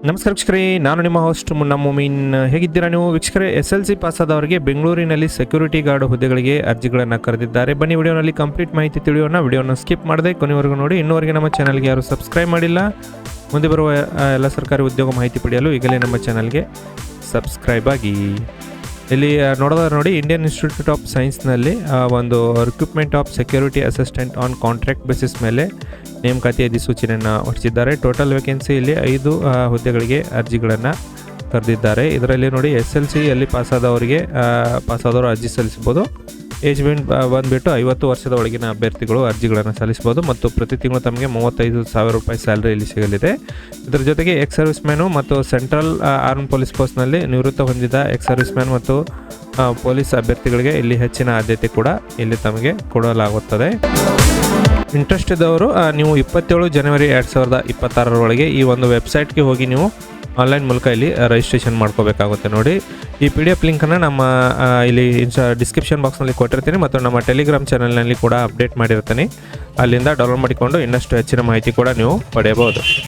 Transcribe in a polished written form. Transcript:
ನಮಸ್ಕಾರ ವೀಕ್ಷಕರೇ, ನಾನು ನಿಮ್ಮ ಹೋಸ್ಟ್ ಮುನ್ನಾ ಮೊಮೀನ್. ಹೇಗಿದ್ದೀರಾ ನೀವು ವೀಕ್ಷಕರೇ? SLC ಪಾಸ್ ಆದವರಿಗೆ ಬೆಂಗಳೂರಿನಲ್ಲಿ ಸೆಕ್ಯೂರಿಟಿ ಗಾರ್ಡ್ ಹುದ್ದೆಗಳಿಗೆ ಅರ್ಜಿಗಳನ್ನು ಕರೆದಿದ್ದಾರೆ. ಬನ್ನಿ ವಿಡಿಯೋನಲ್ಲಿ ಕಂಪ್ಲೀಟ್ ಮಾಹಿತಿ ತಿಳಿಯೋಣ. ವಿಡಿಯೋನ ಸ್ಕಿಪ್ ಮಾಡದೆ ಕೊನೆವರೆಗೂ ನೋಡಿ. ಇನ್ನೂವರೆಗೆ ನಮ್ಮ ಚಾನಲ್ಗೆ ಯಾರು ಸಬ್ಸ್ಕ್ರೈಬ್ ಮಾಡಿಲ್ಲ, ಮುಂದೆ ಬರುವ ಎಲ್ಲ ಸರ್ಕಾರಿ ಉದ್ಯೋಗ ಮಾಹಿತಿ ಪಡೆಯಲು ಈಗಲೇ ನಮ್ಮ ಚಾನಲ್ಗೆ ಸಬ್ಸ್ಕ್ರೈಬ್ ಆಗಿ. ಇಲ್ಲಿ ನೋಡೋದಾದ್ರೆ ನೋಡಿ, ಇಂಡಿಯನ್ ಇನ್ಸ್ಟಿಟ್ಯೂಟ್ ಆಫ್ ಸೈನ್ಸ್ನಲ್ಲಿ ಒಂದು recruitment of security assistant on contract basis ಮೇಲೆ ನೇಮಕಾತಿ ಅಧಿಸೂಚನೆಯನ್ನು ಹೊರಡಿಸಿದ್ದಾರೆ. ಟೋಟಲ್ ವೇಕೆನ್ಸಿ ಇಲ್ಲಿ 5 ಹುದ್ದೆಗಳಿಗೆ ಅರ್ಜಿಗಳನ್ನು ಕರೆದಿದ್ದಾರೆ. ಇದರಲ್ಲಿ ನೋಡಿ, SLCಯಲ್ಲಿ ಪಾಸಾದವರು ಅರ್ಜಿ ಸಲ್ಲಿಸ್ಬೋದು. ಏಜ್ ಬಂದುಬಿಟ್ಟು 50 ವರ್ಷದ ಒಳಗಿನ ಅಭ್ಯರ್ಥಿಗಳು ಅರ್ಜಿಗಳನ್ನು ಸಲ್ಲಿಸ್ಬೋದು ಮತ್ತು ಪ್ರತಿ ತಿಂಗಳು ತಮಗೆ 35,000 ರೂಪಾಯಿ ಸ್ಯಾಲರಿ ಇಲ್ಲಿ ಸಿಗಲಿದೆ. ಇದರ ಜೊತೆಗೆ ಎಕ್ಸ್ ಸರ್ವಿಸ್ ಮ್ಯಾನು ಮತ್ತು ಸೆಂಟ್ರಲ್ ಆರ್ಮ್ ಪೊಲೀಸ್ ಫೋರ್ಸ್ನಲ್ಲಿ ನಿವೃತ್ತ ಹೊಂದಿದ ಎಕ್ಸ್ ಸರ್ವಿಸ್ ಮ್ಯಾನ್ ಮತ್ತು ಪೊಲೀಸ್ ಅಭ್ಯರ್ಥಿಗಳಿಗೆ ಇಲ್ಲಿ ಹೆಚ್ಚಿನ ಆದ್ಯತೆ ಕೂಡ ಇಲ್ಲಿ ತಮಗೆ ಕೊಡಲಾಗುತ್ತದೆ. ಇಂಟ್ರೆಸ್ಟ್ ಇದ್ದವರು ನೀವು 27 ಜನವರಿ 2026 ಈ ಒಂದು ವೆಬ್ಸೈಟ್ಗೆ ಹೋಗಿ ನೀವು ಆನ್ಲೈನ್ ಮೂಲಕ ಇಲ್ಲಿ ರಿಜಿಸ್ಟ್ರೇಷನ್ ಮಾಡ್ಕೋಬೇಕಾಗುತ್ತೆ. ನೋಡಿ, ಈ PDF ಲಿಂಕನ್ನು ನಮ್ಮ ಇಲ್ಲಿ ಡಿಸ್ಕ್ರಿಪ್ಷನ್ ಬಾಕ್ಸ್ನಲ್ಲಿ ಕೊಟ್ಟಿರ್ತೀನಿ ಮತ್ತು ನಮ್ಮ ಟೆಲಿಗ್ರಾಮ್ ಚಾನಲ್ನಲ್ಲಿ ಕೂಡ ಅಪ್ಡೇಟ್ ಮಾಡಿರ್ತೀನಿ. ಅಲ್ಲಿಂದ ಡೌನ್ಲೋಡ್ ಮಾಡಿಕೊಂಡು ಇನ್ನಷ್ಟು ಹೆಚ್ಚಿನ ಮಾಹಿತಿ ಕೂಡ ನೀವು ಪಡೆಯಬಹುದು.